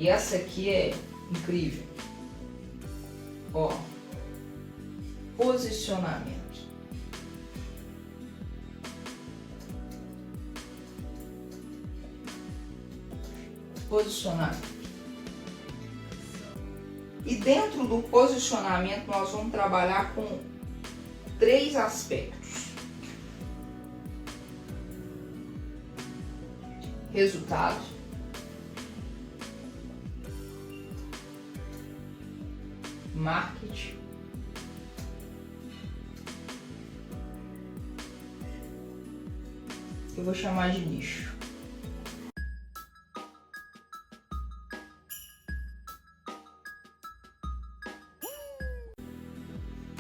E essa aqui é incrível. Ó, posicionamento. Posicionamento. E dentro do posicionamento nós vamos trabalhar com 3 aspectos: resultado, marketing eu vou chamar de nicho.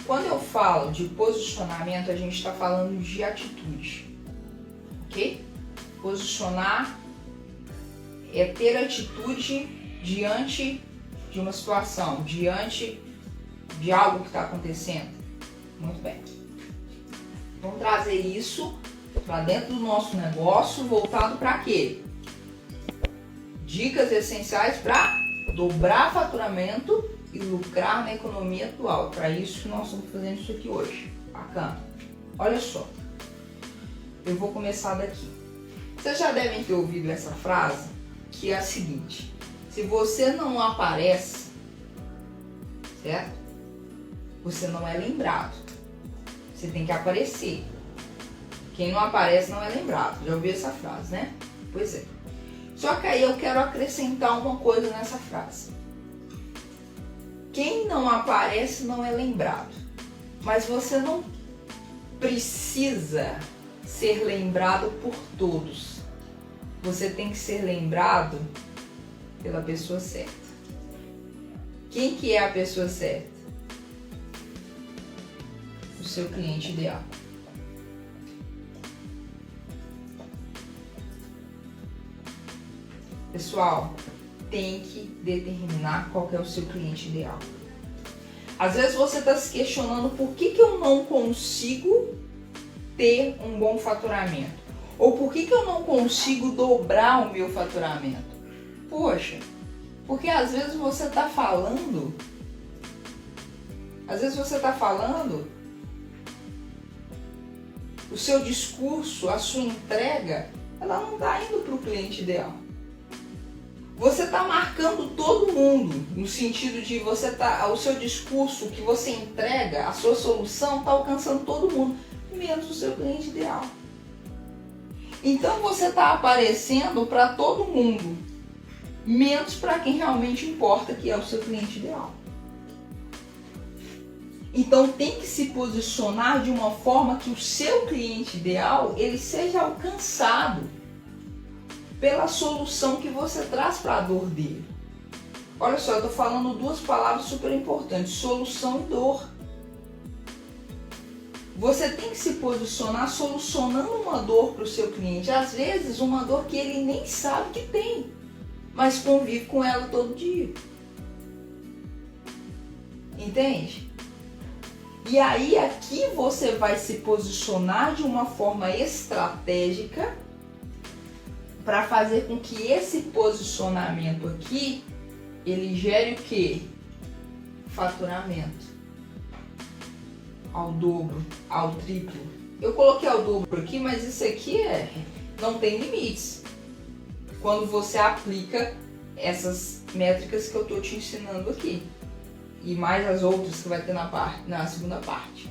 Quando eu falo de posicionamento, a gente está falando de atitude, ok? Posicionar é ter atitude diante de uma situação, diante de algo que está acontecendo. Muito bem. Vamos trazer isso para dentro do nosso negócio, voltado para quê? Dicas essenciais para dobrar faturamento e lucrar na economia atual. Para isso que nós estamos fazendo isso aqui hoje. Bacana. Olha só. Eu vou começar daqui. Vocês já devem ter ouvido essa frase, que é a seguinte: se você não aparece, certo? Você não é lembrado. Você tem que aparecer. Quem não aparece não é lembrado. Já ouviu essa frase, né? Pois é. Só que aí eu quero acrescentar uma coisa nessa frase. Quem não aparece não é lembrado. Mas você não precisa ser lembrado por todos. Você tem que ser lembrado pela pessoa certa. Quem que é a pessoa certa? O seu cliente ideal. Pessoal, tem que determinar qual que é o seu cliente ideal. Às vezes você está se questionando por que eu não consigo ter um bom faturamento? Ou por que eu não consigo dobrar o meu faturamento? Poxa, porque às vezes você está falando, o seu discurso, a sua entrega, ela não está indo para o cliente ideal. Você está marcando todo mundo, no sentido de o seu discurso que você entrega, a sua solução está alcançando todo mundo, menos o seu cliente ideal. Então você está aparecendo para todo mundo, menos para quem realmente importa, que é o seu cliente ideal. Então tem que se posicionar de uma forma que o seu cliente ideal ele seja alcançado pela solução que você traz para a dor dele. Olha só, eu estou falando 2 palavras super importantes: solução e dor. Você tem que se posicionar solucionando uma dor para o seu cliente. Às vezes uma dor que ele nem sabe que tem, mas convive com ela todo dia. Entende? E aí aqui você vai se posicionar de uma forma estratégica para fazer com que esse posicionamento aqui, ele gere o quê? Faturamento. Ao dobro, ao triplo. Eu coloquei ao dobro aqui, mas isso aqui não tem limites. Quando você aplica essas métricas que eu estou te ensinando aqui. E mais as outras que vai ter na segunda parte.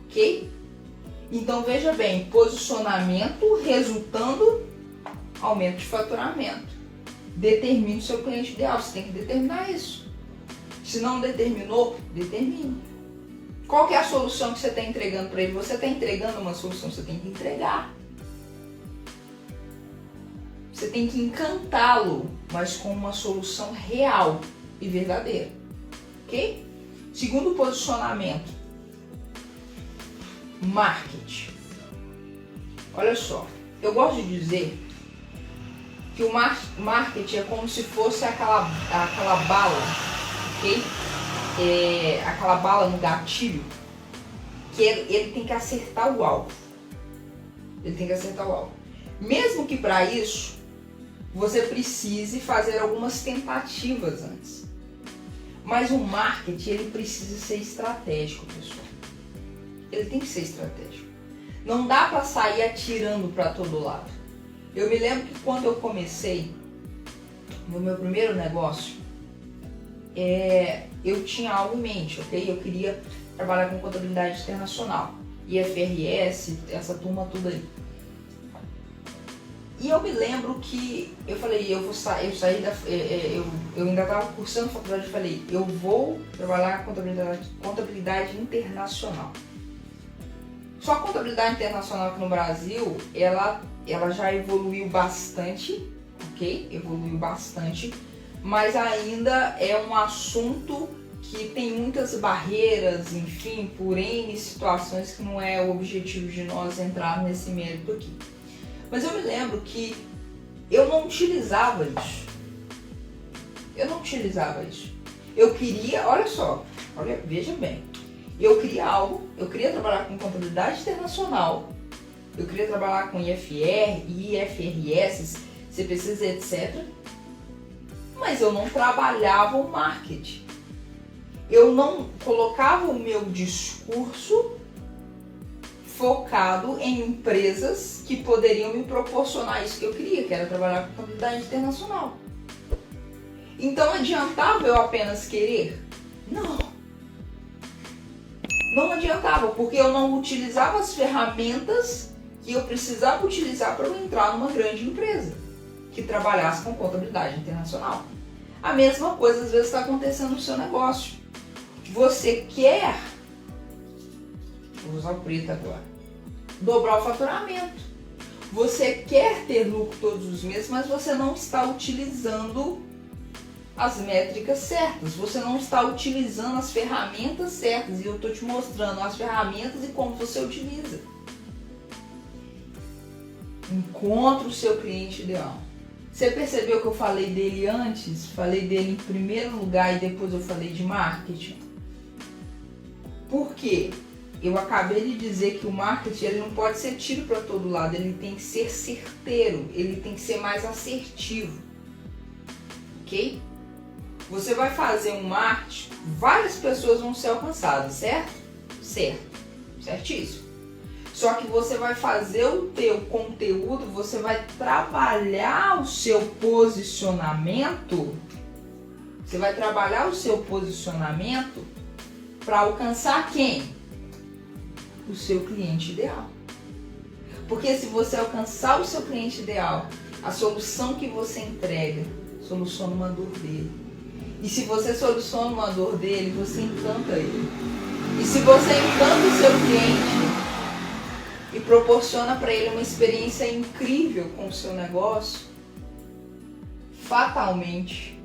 Ok? Então veja bem, posicionamento resultando aumento de faturamento. Determine o seu cliente ideal. Você tem que determinar isso. Se não determinou, determine. Qual que é a solução que você está entregando para ele? Você está entregando uma solução, você tem que entregar. Você tem que encantá-lo, mas com uma solução real e verdadeira. Ok? Segundo posicionamento, marketing. Olha só, eu gosto de dizer que o marketing é como se fosse aquela bala, ok? Aquela bala no gatilho, que ele tem que acertar o alvo. Ele tem que acertar o alvo. Mesmo que para isso, você precise fazer algumas tentativas antes. Mas o marketing, ele precisa ser estratégico, pessoal. Ele tem que ser estratégico. Não dá para sair atirando para todo lado. Eu me lembro que quando eu comecei no meu primeiro negócio, eu tinha algo em mente, ok? Eu queria trabalhar com contabilidade internacional, IFRS, essa turma toda aí. E eu me lembro que eu falei, eu ainda estava cursando faculdade, eu falei, eu vou trabalhar com contabilidade internacional. Só a contabilidade internacional aqui no Brasil, ela já evoluiu bastante, ok? Evoluiu bastante, mas ainda é um assunto que tem muitas barreiras, enfim, por N situações que não é o objetivo de nós entrar nesse mérito aqui. Mas eu me lembro que eu não utilizava isso. Eu queria, olha só, veja bem. Eu queria algo, eu queria trabalhar com contabilidade internacional, eu queria trabalhar com IFRS, CPCs, etc. Mas eu não trabalhava o marketing. Eu não colocava o meu discurso focado em empresas que poderiam me proporcionar isso que eu queria, que era trabalhar com contabilidade internacional. Então adiantava eu apenas querer? Não adiantava, porque eu não utilizava as ferramentas que eu precisava utilizar para eu entrar numa grande empresa que trabalhasse com contabilidade internacional. A mesma coisa às vezes está acontecendo no seu negócio. Você quer, vou usar o preto agora, dobrar o faturamento. Você quer ter lucro todos os meses, mas você não está utilizando as métricas certas, você não está utilizando as ferramentas certas, e eu estou te mostrando as ferramentas e como você utiliza. Encontre o seu cliente ideal. Você percebeu que eu falei dele antes? Falei dele em primeiro lugar e depois eu falei de marketing? Por quê? Eu acabei de dizer que o marketing ele não pode ser tiro para todo lado, ele tem que ser certeiro, ele tem que ser mais assertivo. Ok? Você vai fazer um marketing, várias pessoas vão ser alcançadas, certo? Certo. Certíssimo. Só que você vai fazer o teu conteúdo, você vai trabalhar o seu posicionamento, para alcançar quem? O seu cliente ideal. Porque se você alcançar o seu cliente ideal, a solução que você entrega soluciona uma dor dele. E se você soluciona uma dor dele, você encanta ele. E se você encanta o seu cliente e proporciona para ele uma experiência incrível com o seu negócio, fatalmente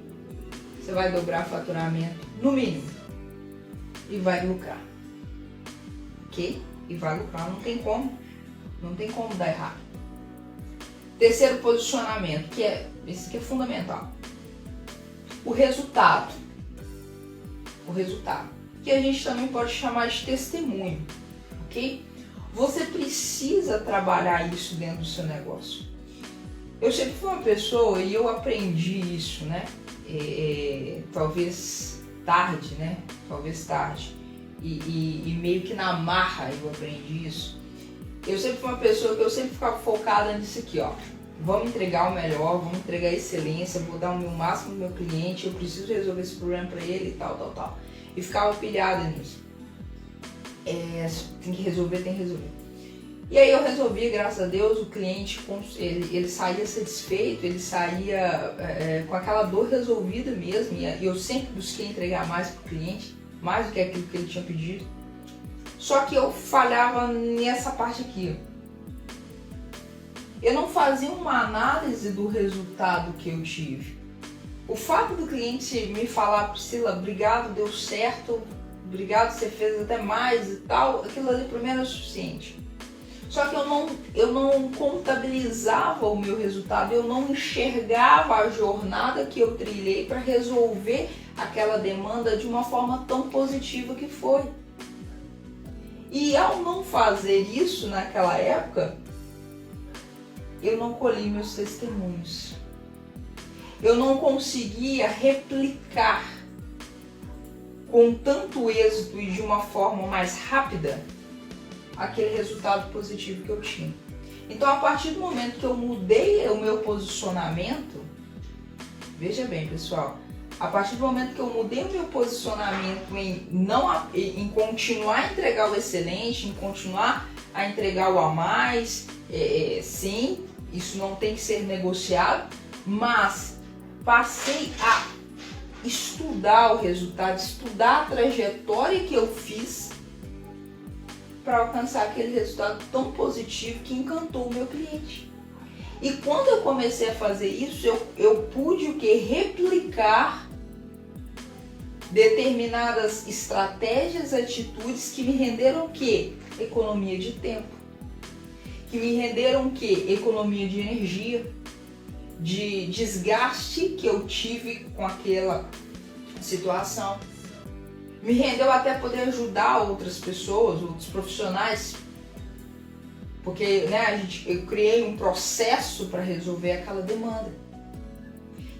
você vai dobrar faturamento, no mínimo, e vai lucrar. Ok? E vai lucrar, não tem como dar errado. Terceiro posicionamento, esse que é fundamental. O resultado, que a gente também pode chamar de testemunho, ok? Você precisa trabalhar isso dentro do seu negócio. Eu sempre fui uma pessoa e eu aprendi isso, né? Talvez tarde, e meio que na marra eu aprendi isso. Eu sempre fui uma pessoa que eu sempre ficava focada nisso aqui, ó. Vamos entregar o melhor, vamos entregar a excelência, vou dar o meu máximo pro meu cliente, eu preciso resolver esse problema para ele e tal. E ficava pilhada nisso. Tem que resolver. E aí eu resolvi, graças a Deus, o cliente, ele saía satisfeito, ele saía com aquela dor resolvida mesmo, e eu sempre busquei entregar mais pro cliente, mais do que aquilo que ele tinha pedido. Só que eu falhava nessa parte aqui. Eu não fazia uma análise do resultado que eu tive. O fato do cliente me falar, Priscila, obrigado, deu certo, obrigado, você fez até mais e tal, aquilo ali para mim era suficiente. Só que eu não contabilizava o meu resultado, eu não enxergava a jornada que eu trilhei para resolver aquela demanda de uma forma tão positiva que foi. E ao não fazer isso naquela época, eu não colhi meus testemunhos. eu não conseguia replicar com tanto êxito e de uma forma mais rápida aquele resultado positivo que eu tinha. Então, a partir do momento que eu mudei o meu posicionamento, veja bem, pessoal, a partir do momento que eu mudei o meu posicionamento em continuar a entregar o excelente, em continuar a entregar o a mais, sim, isso não tem que ser negociado, mas passei a estudar o resultado, estudar a trajetória que eu fiz para alcançar aquele resultado tão positivo que encantou o meu cliente. E quando eu comecei a fazer isso, eu pude o que? Replicar determinadas estratégias, atitudes que me renderam o que? Economia de tempo. Que me renderam o que? Economia de energia, de desgaste que eu tive com aquela situação. Me rendeu até poder ajudar outras pessoas, outros profissionais, porque eu criei um processo para resolver aquela demanda.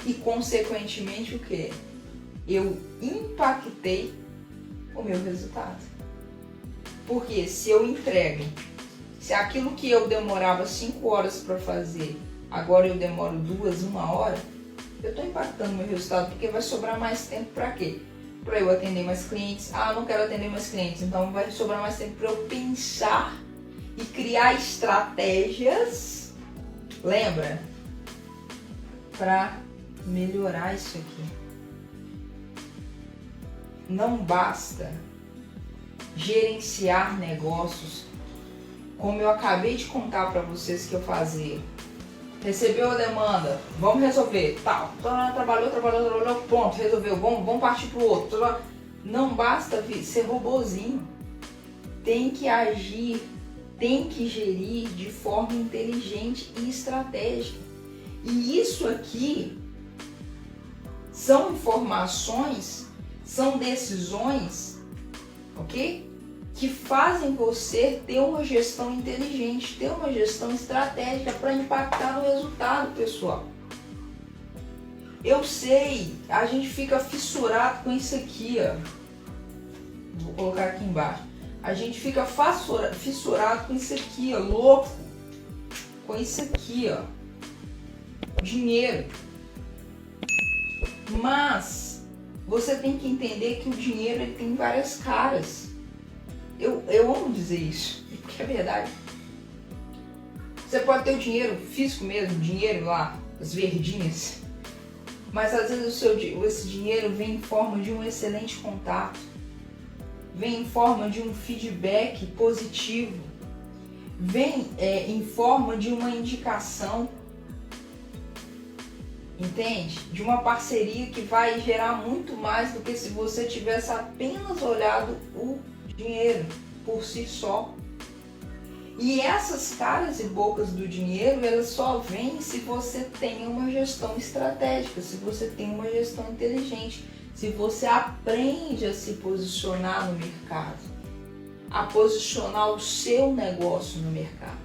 E consequentemente o que? Eu impactei o meu resultado. Porque se eu entrego, se aquilo que eu demorava 5 horas para fazer, agora eu demoro 2, 1 hora, eu estou impactando o meu resultado, porque vai sobrar mais tempo para quê? Para eu atender mais clientes. Ah, eu não quero atender mais clientes, então vai sobrar mais tempo para eu pensar e criar estratégias, lembra? Para melhorar isso aqui. Não basta gerenciar negócios, como eu acabei de contar para vocês que eu fazia. Recebeu a demanda, vamos resolver, tal, trabalhou, pronto, resolveu, vamos partir para o outro. Não basta ser robozinho, tem que agir, tem que gerir de forma inteligente e estratégica. E isso aqui são informações, são decisões, ok? Que fazem você ter uma gestão inteligente, ter uma gestão estratégica para impactar no resultado, pessoal. Eu sei, a gente fica fissurado com isso aqui, ó. Vou colocar aqui embaixo. A gente fica fissurado com isso aqui, ó, louco. Com isso aqui, ó. Dinheiro. Mas você tem que entender que o dinheiro ele tem várias caras. Eu amo dizer isso, porque é verdade. Você pode ter o dinheiro físico mesmo, dinheiro lá, as verdinhas, mas às vezes esse dinheiro vem em forma de um excelente contato, vem em forma de um feedback positivo, vem em forma de uma indicação, entende? De uma parceria que vai gerar muito mais do que se você tivesse apenas olhado o dinheiro por si só. E essas caras e bocas do dinheiro, elas só vêm se você tem uma gestão estratégica, se você tem uma gestão inteligente, se você aprende a se posicionar no mercado, a posicionar o seu negócio no mercado.